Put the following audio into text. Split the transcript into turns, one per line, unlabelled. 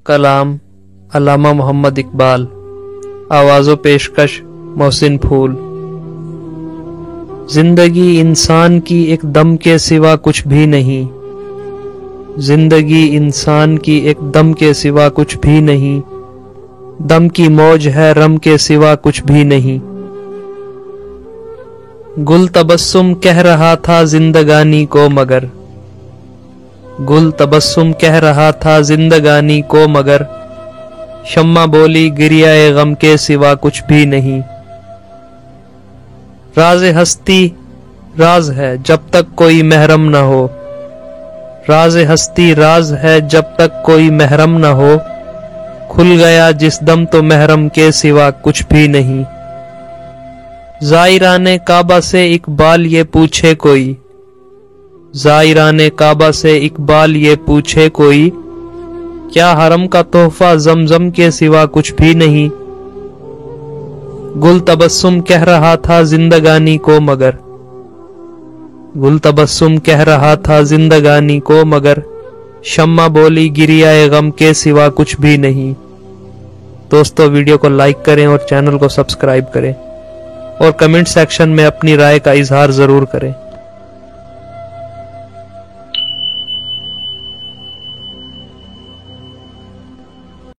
کلام علامہ محمد اقبال، آواز و پیشکش محسن پھول۔ زندگی انسان کی ایک دم کے سوا کچھ بھی نہیں، زندگی انسان کی ایک دم کے سوا کچھ بھی نہیں، دم کی موج ہے رم کے سوا کچھ بھی نہیں۔ گل تبسم کہہ رہا تھا زندگانی کو مگر، گل تبسم کہہ رہا تھا زندگانی کو مگر، شمع بولی گریہ غم کے سوا کچھ بھی نہیں۔ راز ہستی راز ہے جب تک کوئی محرم نہ ہو، راز ہستی راز ہے جب تک کوئی محرم نہ ہو، کھل گیا جس دم تو محرم کے سوا کچھ بھی نہیں۔ زائران کعبہ سے اقبال یہ پوچھے کوئی، زائران کعبہ سے اقبال یہ پوچھے کوئی، کیا حرم کا تحفہ زمزم کے سوا کچھ بھی نہیں۔ گل تبسم کہہ رہا تھا زندگانی کو مگر، گل تبسم کہہ رہا تھا زندگانی کو مگر، شمع بولی گریہ غم کے سوا کچھ بھی نہیں۔ دوستو ویڈیو کو لائک کریں اور چینل کو سبسکرائب کریں اور کمنٹ سیکشن میں اپنی رائے کا اظہار ضرور کریں۔